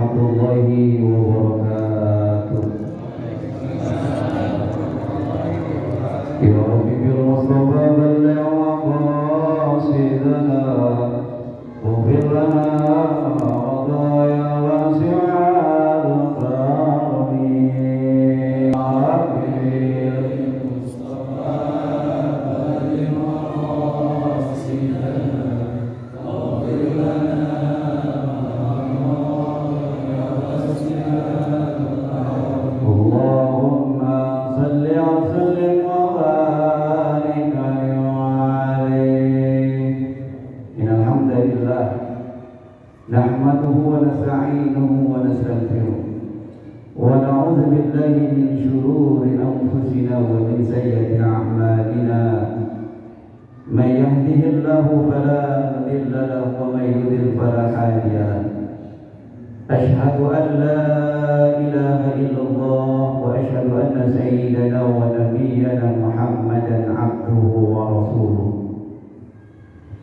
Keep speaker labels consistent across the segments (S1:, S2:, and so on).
S1: warahmatullahi wabarakatuh. Ya Rabbi bil Mustafa balligh maqasidana waghfir lana ya wasi'al karim. Ya Rabbi bil Mustafa balligh maqasidana waghfir lana Allahumma salli wa sallim wa barik alaihi. Innal hamdalillah nahmaduhu wa nasta'inuhu wa nastaghfiruh wa na'udzu billahi min shururi anfusina wa min sayyiati a'malina. Man yahdihillahu fala mudilla lahu wa man yudlil fala hadiya lahu. Ashhadu an la ilaha illallah wa ashhadu anna sayyidana wa nabiyyana Muhammadan abduhu wa rasuluh.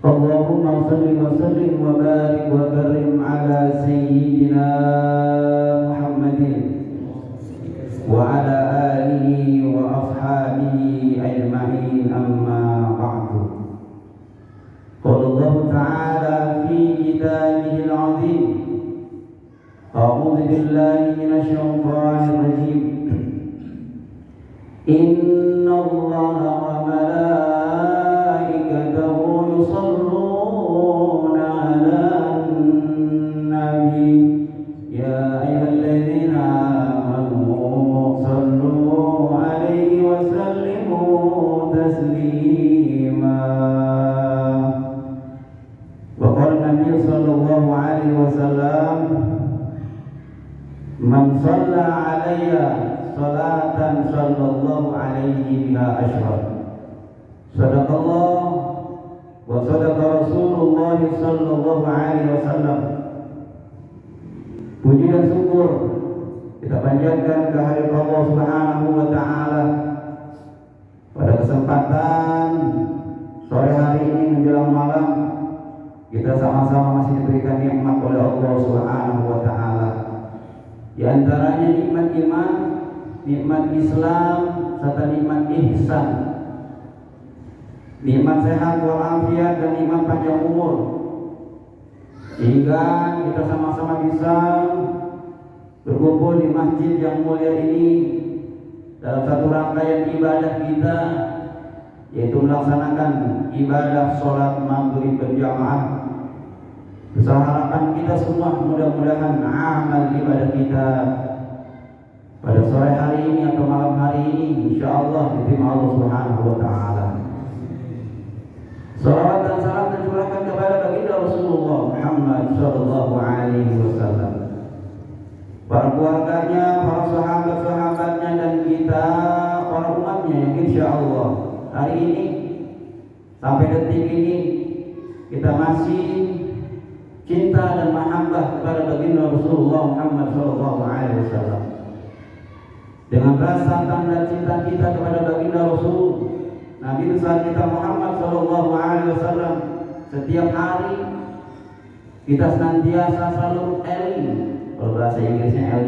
S1: Allahumma salli wa sallim wa barik wa karim ala sayyidina Muhammadin wa ala alihi wa ashabihi ajma'in, amma ba'du. Qala Allah ta'ala fi kitabihil 'azim. أعوذ بالله من الشيطان الرجيم. إن الله وملائكته يصلون على النبي يا أيها الذين آمنوا صلوا عليه وسلموا تسليما. وقال النبي صلى الله عليه وسلم Man shalla alayya salatan sallallahu alaihi biha asyra. Sadaqallah wa sadaqa Rasulullah sallallahu alaihi wasallam. Puji dan syukur kita panjatkan kehadirat Allah Subhanahu wa taala pada kesempatan sore hari ini menjelang malam. Kita sama-sama masih diberikan nikmat oleh Allah Subhanahu wa taala. Di antaranya nikmat iman, nikmat Islam, serta nikmat ihsan, nikmat sehat walafiat, dan nikmat panjang umur, sehingga kita sama-sama bisa berkumpul di masjid yang mulia ini dalam satu rangkaian ibadah kita, yaitu melaksanakan ibadah sholat maghrib berjamaah. Besar harapan kita semua, mudah-mudahan amal ibadah kita pada sore hari ini atau malam hari ini insyaallah diterima Allah Subhanahu wa taala. Salawat dan salam tercurahkan kepada baginda Rasulullah Muhammad sallallahu alaihi wasallam, para keluarganya, para sahabat-sahabatnya, dan kita para umatnya yang insyaallah hari ini sampai detik ini kita masih cinta dan mahabbah kepada baginda Rasulullah Muhammad sallallahu alaihi wasallam. Dengan rasa tanda cinta kita kepada baginda Rasul Nabi besar kita Muhammad sallallahu alaihi wasallam, setiap hari kita senantiasa selalu kalau bahasa Inggrisnya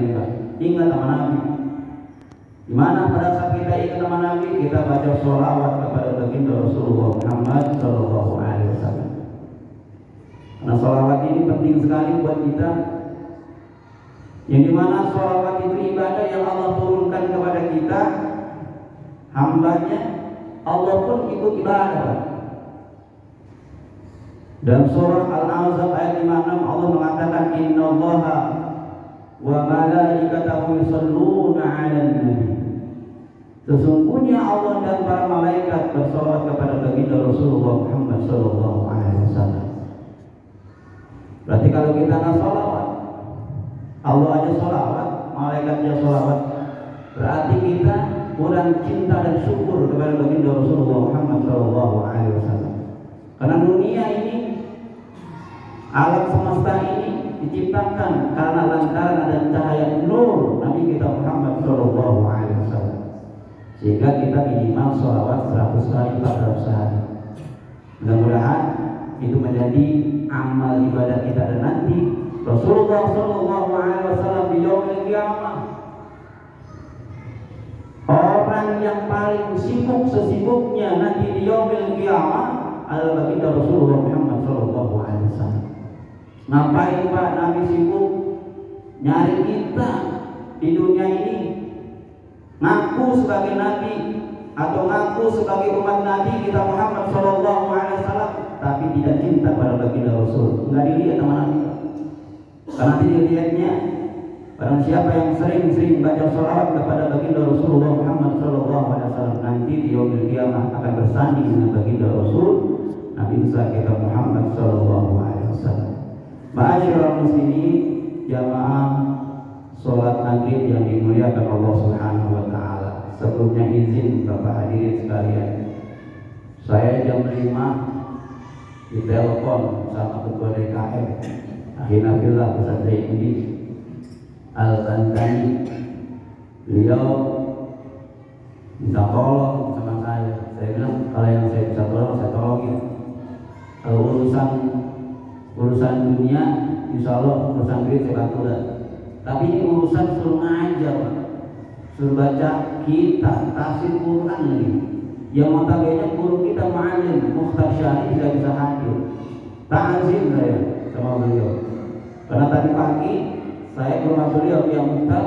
S1: ingat sama Nabi. Di mana pada saat kita ingat sama Nabi, kita baca sholawat kepada baginda Rasulullah Muhammad sallallahu alaihi wasallam. Nah, sholawat ini penting sekali buat kita, yang dimana sholawat itu ibadah yang Allah turunkan kepada kita, hambanya. Allah pun ikut ibadah. Dalam surah Al-Ahzab ayat 56 Allah mengatakan innallaha wa malaikatahu yusholluna 'alan nabi. Sesungguhnya Allah dan para malaikat bersolawat kepada baginda Rasulullah Muhammad sallallahu alaihi wasallam. Berarti kalau kita nggak sholawat, Allah aja sholawat, malaikatnya sholawat, berarti kita kurang cinta dan syukur kepada baginda Rasulullah Muhammad sallallahu alaihi wasallam. Karena dunia ini, alam semesta ini diciptakan karena lantaran ada cahaya nur Nabi kita Muhammad sallallahu alaihi wasallam. Sehingga kita minimal sholawat 100 kali dalam sehari. Mudah-mudahan itu menjadi amal ibadah kita, dan nanti Rasulullah sallallahu alaihi wasallam di yaumil qiyamah, orang yang paling sibuk sesibuknya nanti di yaumil qiyamah adalah baginda Rasulullah Muhammad sallallahu alaihi wasallam. Ngapain Pak Nabi sibuk nyari kita di dunia ini? Ngaku sebagai nabi atau ngaku sebagai umat Nabi kita Muhammad sallallahu alaihi wasallam, tapi tidak cinta pada baginda Rasul. Enggak dilihat sama Nabi. Karena nanti dilihatnya barang siapa yang sering-sering baca sholawat kepada baginda Rasulullah Muhammad sallallahu alaihi wasallam, nanti di yaumil qiyamah akan bersanding dengan baginda Rasul Nabi besar kita Muhammad sallallahu alaihi wasallam. Ma'asyiral muslimin, jamaah sholat maghrib yang dimuliakan Allah Subhanahu wa taala. Sebelumnya izin Bapak hadirin sekalian, saya jam 5 ditelepon sama ketua DKM Ahinabillah Ustaz Zaidi Al-Bantani. Beliau minta tolong sama saya. Saya bilang kalau yang saya bisa tolong saya tolongin. Kalau urusan dunia insya Allah urusan duit saya bantu lah. Tapi ini urusan suruh ngajar Pak, suruh baca kitab tafsir Quran ini, yang notabene guru kita Ma'alim Mukhtar Syari tidak bisa hadir. Ta'azim saya sama beliau, karena tadi pagi saya ke rumah beliau yang Mukhtar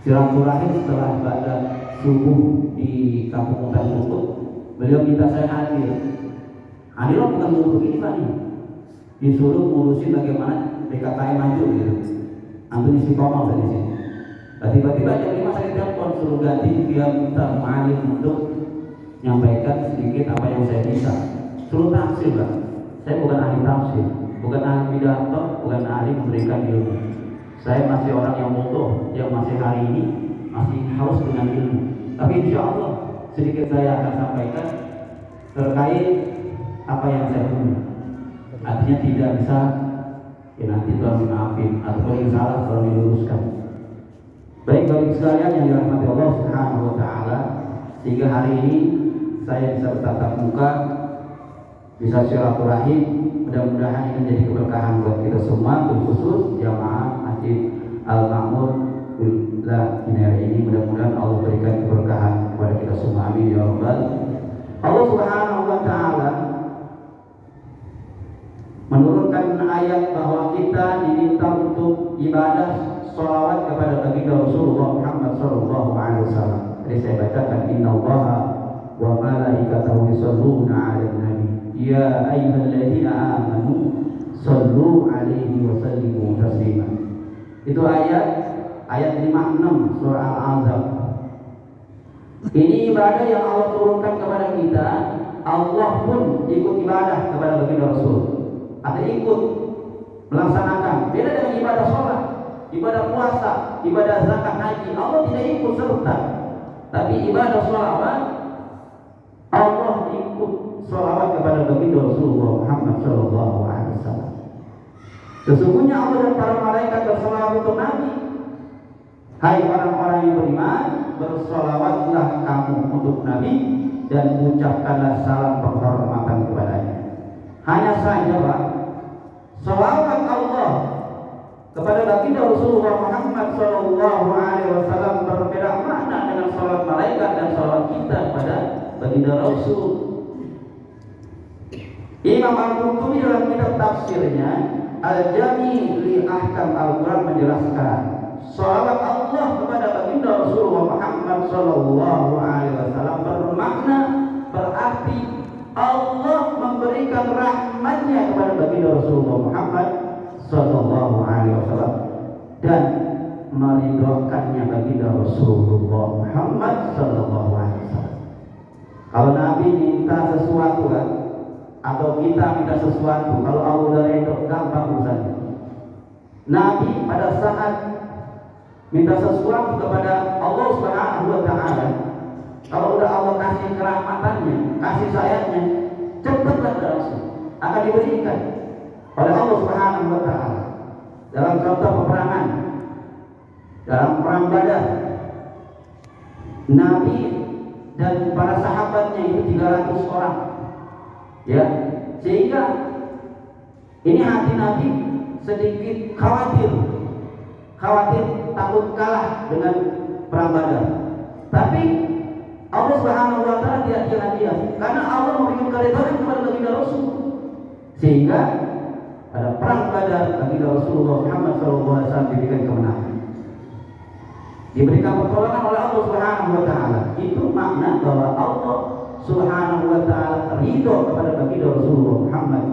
S1: silaturahim setelah pada subuh di Kampung Mukhtar Lutut. Beliau minta saya hadir. Hadir bukan untuk ini Pak, disuruh ngurusin bagaimana DKKM maju gitu. Antum istiqomah di sini. Tiba-tiba jam 5 saya telepon suruh ganti dia minta Ma'alim untuk menyampaikan sedikit apa yang saya bisa. Suruh tafsir Pak. Saya bukan ahli tafsir, bukan ahli pidato, bukan ahli memberikan ilmu. Saya masih orang yang bodoh, yang masih hari ini masih haus dengan ilmu. Tapi insya Allah sedikit saya akan sampaikan terkait apa yang saya punya. Artinya tidak bisa ya nanti tolong maafin atau yang salah tolong diluruskan. Baik Bapak sekalian yang dirahmati Allah Subhanahu wa taala, sehingga hari ini saya bisa bertatap muka, bisa silaturahim. Mudah-mudahan ini menjadi keberkahan buat kita semua, khusus jamaah Masjid Al-Ma'mur Billah ini. Mudah-mudahan Allah berikan keberkahan kepada kita semua, amin ya rabbal. Allah Subhanahu wa taala menurunkan ayat bahwa kita diminta untuk ibadah sholawat kepada baginda Rasulullah Muhammad sallallahu alaihi wasallam. Jadi saya bacakan, innallaha wa malaikatahu yusholluna 'alan nabi ya ayyuhalladzina amanu shollu 'alaihi wa sallimu taslima. Itu ayat 56 surah Al-Ahzab. Ini ibadah yang Allah turunkan kepada kita. Allah pun ikut ibadah kepada baginda Rasul, atau ikut melaksanakan. Beda dengan ibadah sholat, ibadah puasa, ibadah zakat, haji. Allah tidak ikut serta. Tapi ibadah sholawat, Allah ikut sholawat kepada baginda Rasulullah Muhammad sallallahu alaihi wasallam. Sesungguhnya Allah dan para malaikat bersolawat untuk Nabi. Hai orang-orang yang beriman, bersolawatlah kamu untuk Nabi dan ucapkanlah salam penghormatan kepadanya. Hanya saja Pak, salawat Allah kepada baginda Rasulullah Muhammad sallallahu alaihi wasallam berbeda makna dengan salawat malaikat dan salawat kita kepada baginda Rasul. Imam Al-Qurtubi dalam kitab tafsirnya Al-Jami' li Ahkam Al-Quran menjelaskan salawat Allah kepada baginda Rasulullah Muhammad sallallahu alaihi wasallam bermakna berarti Allah memberikan rahmatnya kepada baginda Rasulullah Muhammad sallallahu alaihi wasallam dan meridhokannya baginda Rasulullah Muhammad sallallahu alaihi wasallam. Kalau Nabi minta sesuatu kan, atau kita minta sesuatu, kalau Allah udah ridho gampang urusannya. Nabi pada saat minta sesuatu kepada Allah Subhanahu wa taala, kalau udah Allah kasih kerahmatannya, kasih sayangnya, cepatlah langsung akan diberikan oleh Allah Subhanahu wa taala. Dalam contoh peperangan, dalam perang Badar, Nabi dan para sahabatnya itu 300 orang. Ya, sehingga ini hati Nabi sedikit khawatir takut kalah dengan perang Badar. Tapi Allah Subhanahu wa taala tidak diam-diam, karena Allah memberikan keridhaan kepada baginda Rasul, sehingga pada perang Badar baginda Rasulullah Muhammad SAW diberikan kemenangan, diberikan pertolongan oleh Allah Subhanahu wa taala. Itu makna bahwa Allah Subhanahu wa taala ridho kepada baginda Rasulullah Muhammad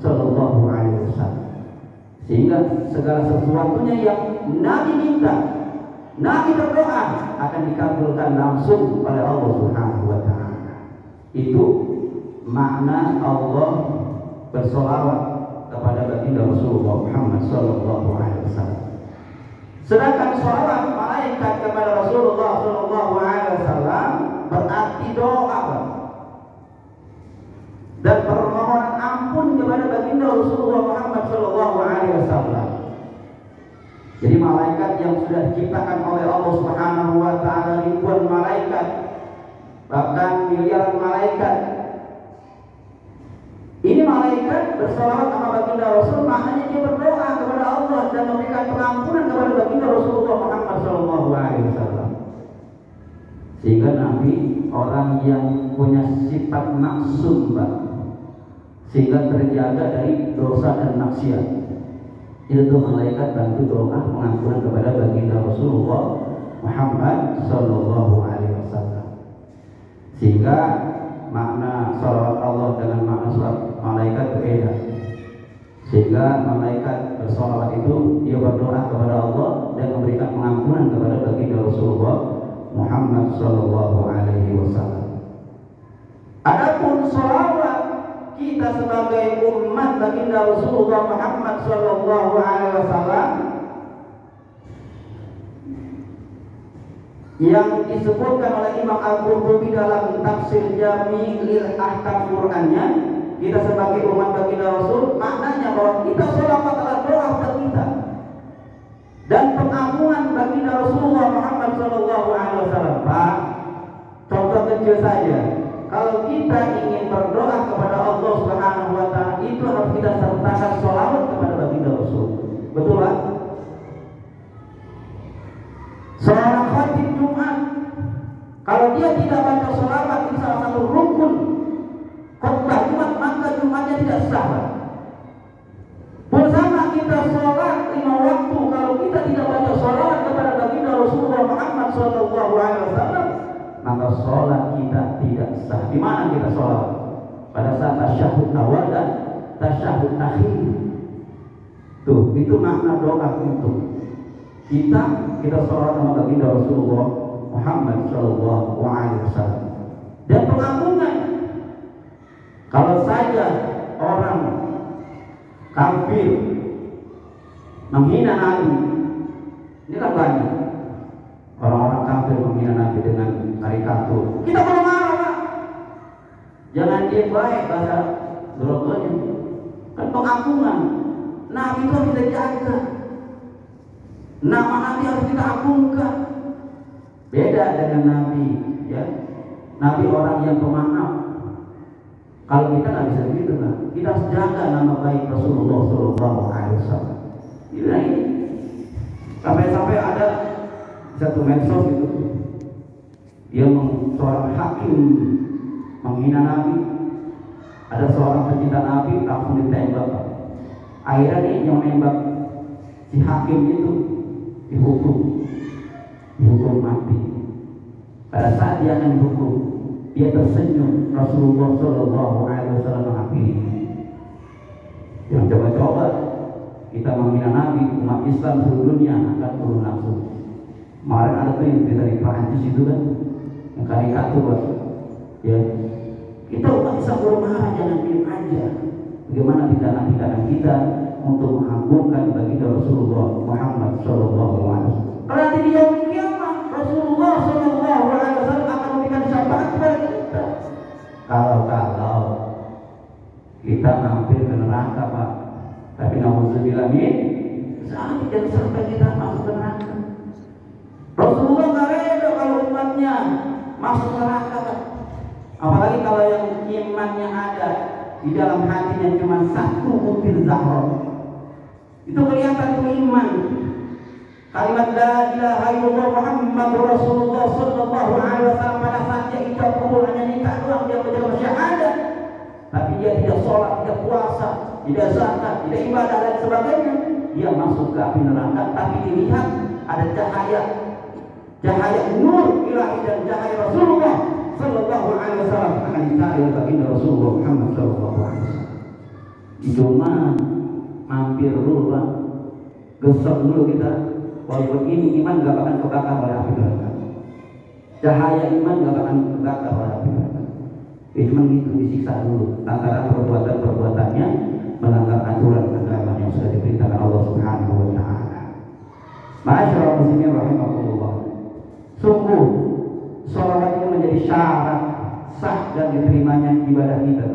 S1: sallallahu alaihi wasallam, sehingga segala sesuatunya yang Nabi minta, Nabi berdoa, akan dikabulkan langsung oleh Allah Subhanahu wa taala. Itu makna Allah bersolawat kepada baginda Rasulullah Muhammad sallallahu alaihi wasallam. Sedangkan sholawat malaikat kepada Rasulullah sallallahu alaihi wasallam berarti doa dan permohonan ampun kepada baginda Rasulullah Muhammad sallallahu alaihi wasallam. Jadi malaikat yang sudah diciptakan oleh Allah Subhanahu wa taala, ribuan malaikat, bahkan miliaran malaikat. Ini malaikat bersolawat sama baginda Rasul, maknanya dia berdoa kepada Allah dan memberikan pengampunan kepada baginda Rasulullah Muhammad sallallahu alaihi wasallam. Sehingga Nabi orang yang punya sifat maksum, sehingga terjaga dari dosa dan maksiat. Itu tuh malaikat bantu doa pengampunan kepada baginda Rasulullah Muhammad sallallahu alaihi wasallam. Sehingga makna salawat Allah dengan makna salawat malaikat berbeda. Sehingga malaikat bersolawat itu dia berdoa kepada Allah dan memberikan pengampunan kepada baginda Rasulullah Muhammad sallallahu alaihi wasallam. Adapun salawat kita sebagai umat baginda Rasulullah Muhammad sallallahu alaihi wasallam yang disebutkan oleh Imam Al-Qurtubi dalam tafsir Jami' lil Ahkam Qur'annya, kita sebagai umat baginda Rasul, maknanya bahwa kita sholawat adalah doa buat kita dan pengampunan baginda Rasulullah Muhammad sallallahu alaihi wasallam. Pak, contoh kecil saja. Kalau kita ingin berdoa kepada Allah Subhanahu wa taala, itu harus kita sertakan sholawat kepada baginda Rasul. Betul Pak? Seorang khatib Jumat, kalau dia tidak baca sholawat, ini salah satu rukun khutbah Jumat, maka Jumatnya tidak sah. Bersama kita sholat 5 waktu, kalau kita tidak baca sholawat kepada baginda Rasulullah Muhammad sallallahu alaihi wasallam, maka sholat kita tidak sah. Di mana kita sholat? Pada saat tasyahud awal dan tasyahud akhir. Tuh, itu makna doa itu. Kita sholat sama baginda Rasulullah Muhammad sallallahu alaihi wasallam. Dan pengampunan. Kalau saja orang kafir menghina Nabi, ini kan banyak. Orang-orang kafir menghina Nabi dengan karikatur, kita perlu marah Pak. Jangan dia baik bahasa gerobaknya. Kan pengampunan. Nabi itu harus kita jaga. Nama Nabi harus kita agungkan. Beda dengan Nabi, ya. Nabi orang yang pemaaf. Kalau kita nggak bisa begitu, nah. Kita harus jaga nama baik Rasulullah Sallallahu Alaihi Wasallam. Ini sampai-sampai ada satu medsos itu, dia seorang hakim menghina Nabi, ada seorang pecinta Nabi langsung ditembak. Akhirnya nih yang nembak si hakim itu dihukum mati. Pada saat dia akan dihukum, dia tersenyum. Rasulullah Sallallahu Alaihi Wasallam mengakhiri. Yang coba-coba kita menghina Nabi, umat Islam seluruh dunia akan turun langsung. Kemarin ada tuh yang cerita di Perancis itu kan, yang karikatur, ya. Kita umat Islam perlu marah, jangan diam aja. Bagaimana tindakan kita untuk mengagungkan baginda Rasulullah Muhammad sallallahu alaihi wasallam. Nanti di yaumul kiamah Rasulullah sallallahu alaihi wasallam akan memberikan syafaat kepada kita. Kalau kita mampir ke neraka Pak, tapi nauzubillah min jangan sampai kita masuk ke neraka. Rasulullah nggak reda kalau umatnya masuk neraka Pak. Apalagi kalau yang imannya ada di dalam hatinya cuma satu butir zahra, itu Itu kelihatan tuh iman. Kalimat la ilaha illallah Muhammadur Rasulullah sallallahu alaihi wasallam, pada saat dia ijab kabul hanya nikah doang dia menjaga syahadat, tapi dia tidak sholat, tidak puasa, tidak zakat, tidak ibadah dan sebagainya, dia masuk ke api neraka. Tapi dilihat ada cahaya nur ilahi dan cahaya Rasulullah sallallahu alaihi wasallam akan dicari oleh baginda Rasulullah Muhammad sallallahu alaihi wasallam. Itu mah mampir dulu Pak, gesek dulu kita. Walaupun ini iman gak akan kebakar oleh api neraka, cahaya iman gak akan kebakar oleh api neraka. Cuma gitu, disiksa dulu antara perbuatannya melanggar aturan agama yang sudah diperintahkan Allah Subhanahu wa taala. Ma'asyiral muslimin rahimakumullah. Sungguh sholawat ini menjadi syarat sah dan diterimanya ibadah kita.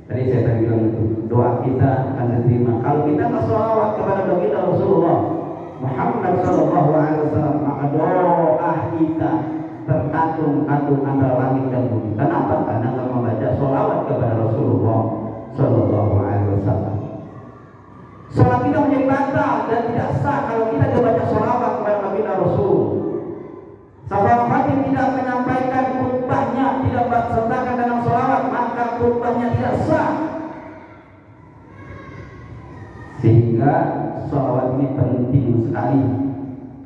S1: Tadi saya bilang itu, doa kita akan diterima kalau kita bersolawat kepada baginda Rasulullah Muhammad sallallahu alaihi wasallam, maka doa kita terkatung-katung antara langit dan bumi. Kenapa? Karena kita membaca sholawat kepada Rasulullah sallallahu alaihi wasallam. Sholat kita menjadi batal dan tidak sah kalau kita tidak baca sholawat kepada baginda Rasul. Seorang khatib tidak menyampaikan khutbahnya, tidak bersertakan dalam sholawat, maka khutbahnya tidak sah. Sehingga sholawat ini penting sekali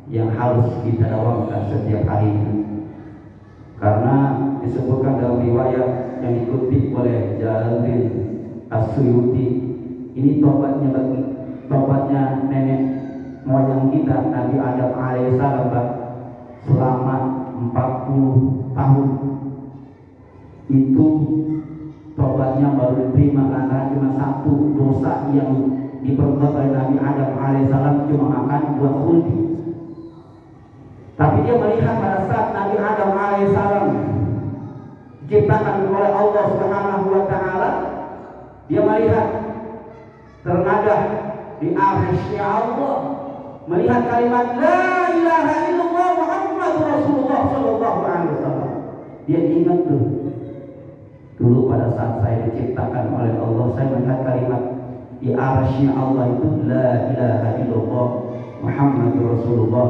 S1: yang harus kita dawamkan setiap harinya. Karena disebutkan dalam riwayat yang dikutip oleh Jalaluddin As-Suyuti, ini tobatnya nenek moyang kita Nabi Adam alaihissalam selama 40 tahun. Itu tobatnya baru diterima karena cuma satu dosa yang diperbuat oleh Nabi Adam alaihissalam, cuma makan buah kuldi. Tapi dia melihat pada saat Nabi Adam alaihissalam diciptakan oleh Allah Subhanahu wa taala, dia melihat ternada di arsy-Nya Allah, melihat kalimat la ilaha illallah Muhammadur Rasulullah sallallahu alaihi wasallam. Dia ingat tuh, dulu pada saat saya diciptakan oleh Allah, saya melihat kalimat di arsy-Nya Allah itu la ilaha illallah Muhammadur Rasulullah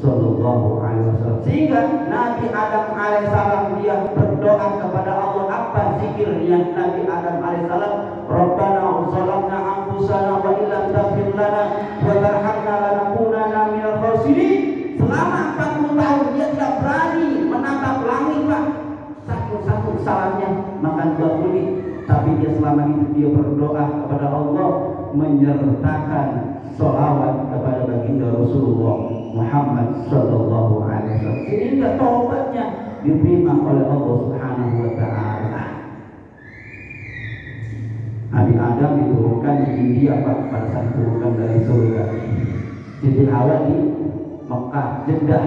S1: sallallahu alaihi wasallam. Sehingga Nabi Adam alaihissalam dia berdoa kepada Allah. Apa zikirnya Nabi Adam alaihissalam? Rabbana zalamna anfusana wa illam taghfir lana wa tarhamna lanakunanna minal khasirin. Selama 40 tahun dia tidak berani menatap langit Pak. Satu kesalahannya makan buah kulit. Tapi dia selama itu dia berdoa kepada Allah, menyertakan sholawat kepada baginda Rasulullah Muhammad sallallahu alaihi wasallam, sehingga taubatnya diterima oleh Allah Subhanahu wa taala. Nabi Adam diturunkan di India Pak, pada saat diturunkan dari surga. Siti Hawa di Mekah, Jeddah.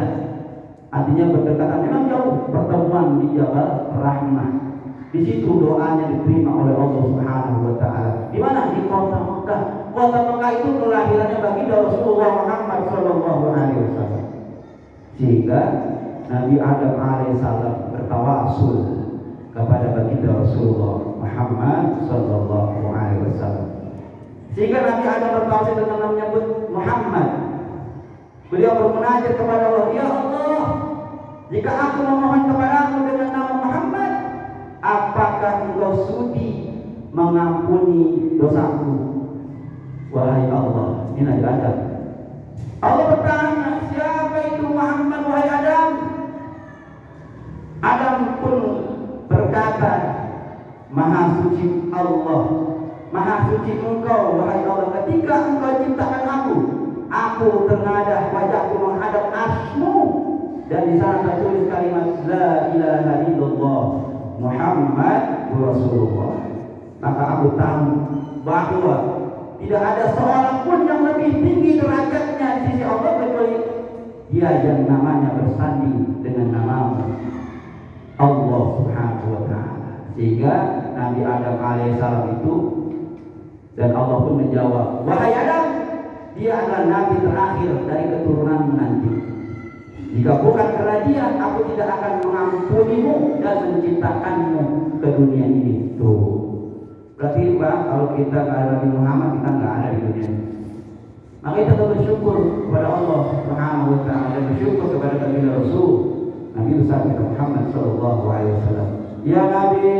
S1: Artinya berdekatan, memang jauh, pertemuan di Jabal Rahmah. Di situ doanya diterima oleh Allah Subhanahu wa taala. Di mana? Di kota Mekah. Kota Mekah itu kelahirannya baginda Rasulullah Muhammad sallallahu alaihi wasallam. Sehingga Nabi Adam alaihissalam bertawasul kepada baginda Rasulullah Muhammad sallallahu alaihi wasallam. Sehingga Nabi Adam bertawasul dengan menyebut Muhammad. Beliau bermunajat kepada Allah, ya Allah, jika aku memohon kepadamu dengan nama Muhammad, apakah engkau sudi mengampuni dosaku? Wahai Allah, ini Nabi Adam. Allah bertanya, siapa itu Muhammad wahai Adam? Adam pun berkata, Maha suci Allah, Maha suci engkau wahai Allah. Ketika engkau ciptakan aku tengadah wajahku menghadap arsy-Mu, dan di sana tertulis kalimat la ilaha illallah Muhammad Rasulullah. Maka aku tahu bahwa tidak ada seorang pun yang lebih tinggi derajatnya di sisi Allah kecuali dia yang namanya bersanding dengan nama Allah Subhanahu wa taala. Sehingga Nabi Adam alaihissalam itu, dan Allah pun menjawab, wahai Adam, dia adalah nabi terakhir dari keturunanmu nanti. Jika bukan karena dia, aku tidak akan mengampunimu dan menciptakanmu ke dunia ini. Tuh. Berarti Pak, kalau kita nggak ada Nabi Muhammad, kita nggak ada di dunia ini. Maka kita bersyukur kepada Allah Subhanahu wa taala dan bersyukur kepada baginda Rasul Nabi besar kita Muhammad sallallahu alaihi wasallam. Ya Nabi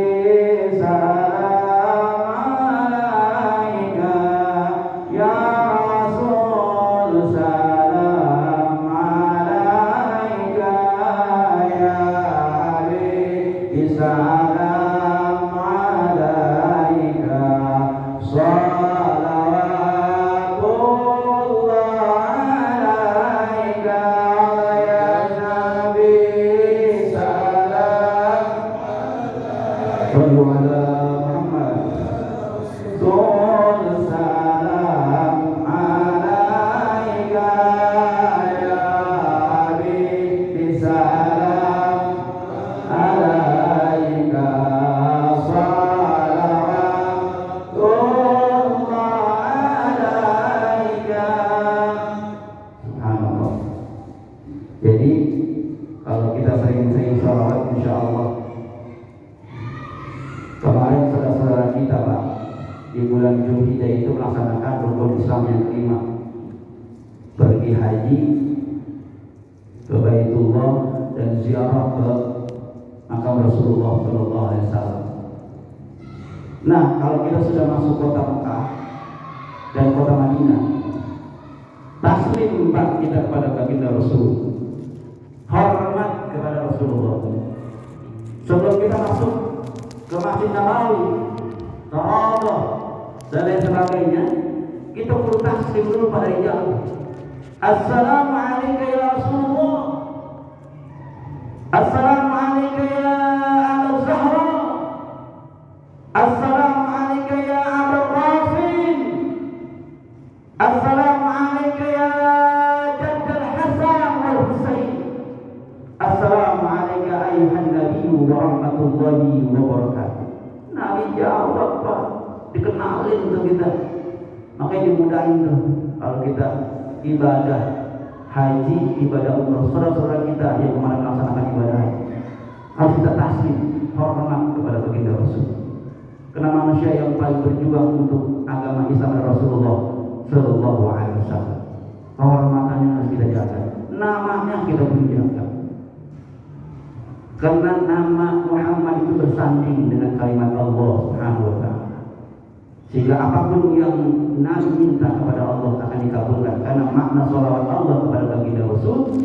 S1: salam alaika, ya Rasul salam alaika, ya Nabi salam alaika, Jadi kalau kita sering-sering sholawat, insya Allah. Kemarin saudara-saudara kita Pak di bulan Zulhijjah itu melaksanakan rukun Islam yang kelima, pergi haji ke Baitullah dan ziarah ke makam Rasulullah Sallallahu Alaihi Wasallam. Nah, kalau kita sudah masuk kota Mekah dan kota Madinah, taslim Pak kita kepada baginda Rasul, hormat kepada Rasulullah. Sebelum kita masuk ke Masjid Nabawi, ke Allah dan lain sebagainya, kita perlu taslim dulu pada ijazah. Assalamualaikum ya Rasulullah, Assalamualaikum ya Abu Zahra, Assalamualaikum ya Abu Qasim, Assalamualaikum ya Jaddal Hasan wal Husain, Assalamualaikum ayuhan Nabi wa rahmatullahi wa barakatuh. Nabi jawab Pak, dikenalin untuk kita. Makanya dimudahin tuh kalau kita ibadah haji, ibadah umrah, saudara-saudara kita yang kemarin melaksanakan ibadah haji, harus kita taslim, hormat kepada baginda Rasul. Karena manusia yang paling berjuang untuk agama Islam adalah Rasulullah Sallallahu Alaihi Wasallam. Kehormatannya harus kita jaga, namanya kita perlu jaga. Karena nama Muhammad itu bersanding dengan kalimat Allah Subhanahu wa taala. Sehingga apapun yang Nabi minta kepada Allah akan dikabulkan. Karena makna sholawat Allah kepada baginda Rasul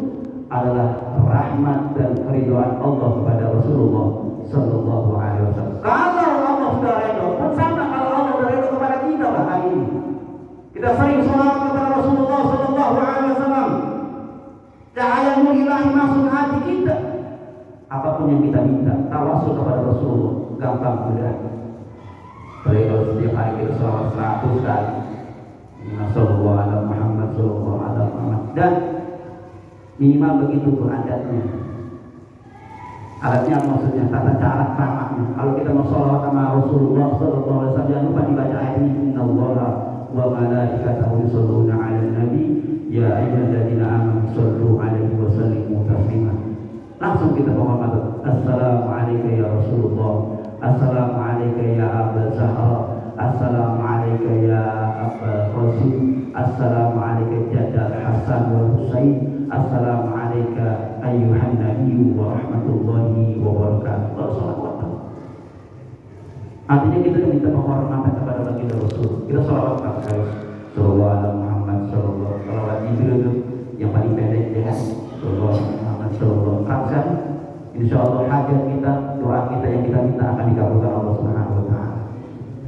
S1: adalah rahmat dan keridhaan Allah kepada Rasulullah Sallallahu Alaihi Wasallam. Kalau Allah sudah redha, pun sama kalau Allah sudah redha kepada kita lah hari ini. Kita sering sholawat kepada Rasulullah Sallallahu Alaihi Wasallam. Cahaya nur ilahi masuk ke hati kita. Apapun yang kita minta, tawasul kepada Rasulullah, gampang mudah. Apalagi kalau setiap hari kita sholawat 100 kali. Sallallahu alaihi Muhammad, sallallahu alaihi Muhammad. Dan minimal begitu pun adatnya. Adatnya maksudnya tata cara kramatnya. Kalau kita mau sholawat sama Rasulullah sallallahu alaihi wasallam, jangan lupa dibaca ayat ini, innallaha wa malaikatahu yusholluna 'alan nabi ya ayyuhalladzina amanu shollu 'alaihi wa sallimu taslima. Langsung kita menghormati. Assalamualaikum ya Rasulullah, Assalamualaikum ya Abu Zahra, Assalamualaikum ya Abu Qasim, Assalamualaikum Jaddal Hasan wal Husain, Assalamualaikum ayuhan Nabi wa rahmatullahi wa barakatuh. Artinya kita minta penghormatan kepada baginda Rasul. Kita sholawat pakai sallallahu alaihi Muhammad sallallahu alaihi wasallam. Jibril itu yang paling pendek ya, sallallahu Sallallahu Alaihi. Insya Allah hajat kita, doa kita yang kita minta akan dikabulkan Allah Subhanahu Wa Taala.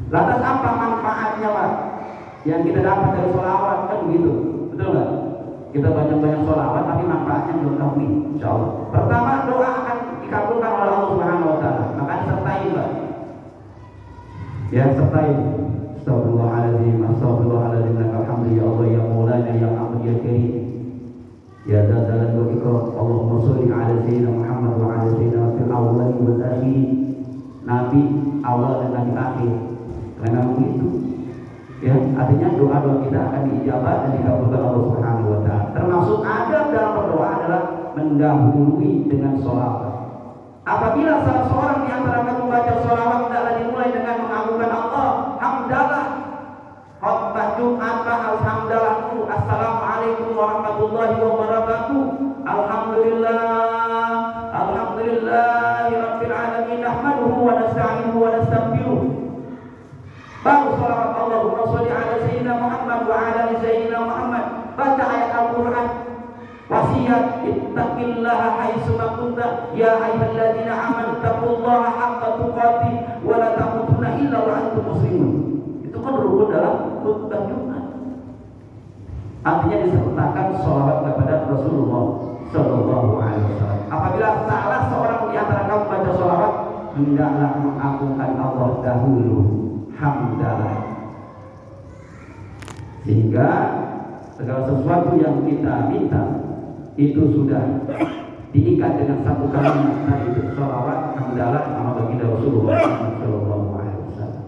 S1: Lantas apa manfaatnya Pak? Yang kita dapat dari sholawat kan begitu, betul nggak? Kita banyak-banyak sholawat tapi manfaatnya belum tahu nih. Insya Allah. Pertama doa akan dikabulkan oleh Allah Subhanahu Wa Taala. Makanya sertai Pak. Ya sertai. Astagfirullahaladzim, astagfirullahaladzim, alhamdulillah ya Allah ya Maulana ya Amin ya Karim. Ya Zalzal wal Ikram, Allahumma sholli ala sayyidina Muhammad wa ala sayyidina fil awwal wal akhir. Nabi awal dan nabi akhir. Karena begitu. Ya, artinya doa-doa kita akan diijabah dan dikabulkan Allah Subhanahu wa taala. Termasuk adab dalam berdoa adalah mendahului dengan sholawat. Apabila salah seorang di antara kamu membaca sholawat hendaklah dimulai dengan mengagungkan Allah, hamdalah. Khutbah Jumat harus hamdalah dulu. warahmatullahi wabarakatuh. Alhamdulillah, alhamdulillahirabbil alamin, nahmaduhu wa nasta'inuhu wa nastaghfiruh. Baru salawat Allahumma sholli ala sayyidina Muhammad wa ala ali sayyidina Muhammad. Baca ayat Al-Qur'an. Wasiat, ittaqillaha haitsu ma kunta ya ayyuhalladzina amanu taqullaha haqqa tuqatih wa la tamutunna illa wa antum muslimun. Itu kan rukun dalam khutbah Jumat. Artinya disertakan sholawat kepada Rasulullah Sallallahu Alaihi Wasallam. Apabila salah seorang di antara kamu baca sholawat, hendaklah mengagungkan Allah dahulu, hamdalah. Sehingga segala sesuatu yang kita minta itu sudah diikat dengan satu kalimat, yaitu sholawat, hamdalah, nama baginda Rasulullah Sallallahu Alaihi Wasallam.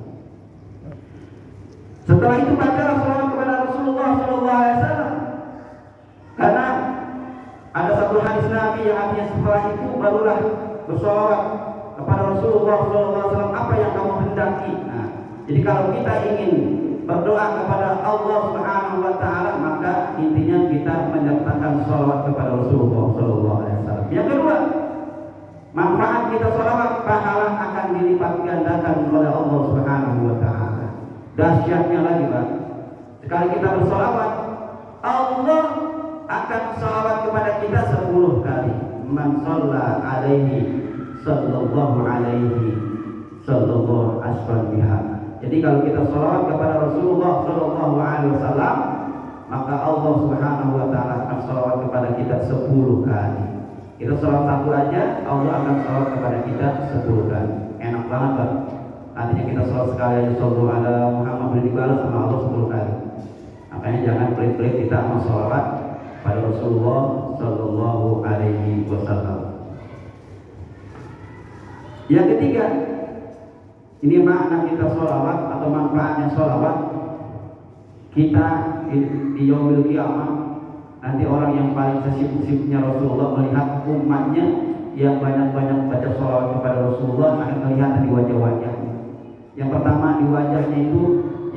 S1: Setelah itu bacalah sholawat kepada Rasulullah Sallallahu Alaihi Wasallam, karena ada satu hadis Nabi yang artinya setelah itu barulah bersolawat kepada Rasulullah Sallallahu Alaihi Wasallam apa yang kamu hendaki. Nah, jadi kalau kita ingin berdoa kepada Allah Subhanahu wa taala, maka intinya kita menyertakan sholawat kepada Rasulullah sallallahu alaihi wasallam. Yang kedua, manfaat kita sholawat, pahala akan dilipat gandakan oleh Allah Subhanahu wa taala. Dahsyatnya lagi, Pak. Sekali kita bersholawat, Allah akan sholawat kepada kita 10 kali. Man shalla alaihi sallallahu alaihi sallallahu asfar biha. Jadi kalau kita sholawat kepada Rasulullah Sallallahu Alaihi Wasallam, maka Allah Subhanahu Wa Taala akan sholawat kepada kita 10 kali. Kita sholawat satu aja, Allah akan sholawat kepada kita 10 kali. Enak banget, Pak. Artinya kita sholawat sekali aja, sallallahu ala Muhammad, boleh dibalas sama Allah 10 kali. Makanya jangan pelit-pelit kita mau sholawat pada Rasulullah Sallallahu Alaihi Wasallam. Yang ketiga, ini makna kita sholawat atau manfaatnya sholawat. Kita di yaumil qiyamah nanti orang yang paling sesibuk-sibuknya Rasulullah melihat umatnya yang banyak-banyak baca sholawat kepada Rasulullah akan kelihatan di wajah-wajahnya. Yang pertama, di wajahnya itu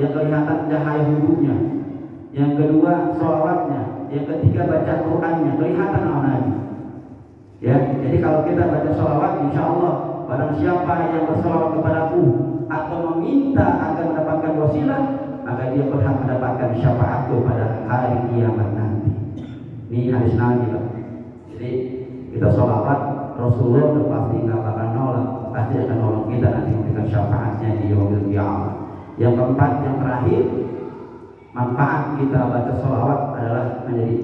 S1: yang kelihatan cahaya hidupnya. Yang kedua, sholawatnya. Yang ketiga, baca Qur'annya, kelihatan Nabi. Ya, jadi kalau kita baca sholawat, insya Allah barang siapa yang bersolawat kepadaku atau meminta agar mendapatkan wasilah, maka dia berhak mendapatkan syafaatku pada hari kiamat nanti. Ini hadis Nabi, Pak. Jadi kita sholawat, Rasulullah udah pasti nggak bakal nolak, pasti akan nolong kita nanti memberikan syafaatnya di yaumil qiyamah. Yang keempat, yang terakhir, manfaat kita baca sholawat adalah menjadi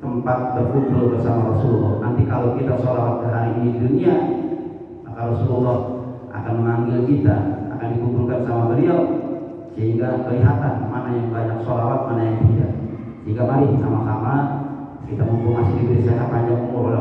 S1: tempat berkumpul bersama Rasulullah. Nanti kalau kita sholawat ke hari ini di dunia, Rasulullah akan memanggil kita, akan dikumpulkan sama beliau, sehingga kelihatan mana yang banyak sholawat, mana yang tidak. Sehingga mari sama-sama kita mumpung masih diberi sehat panjang umur oleh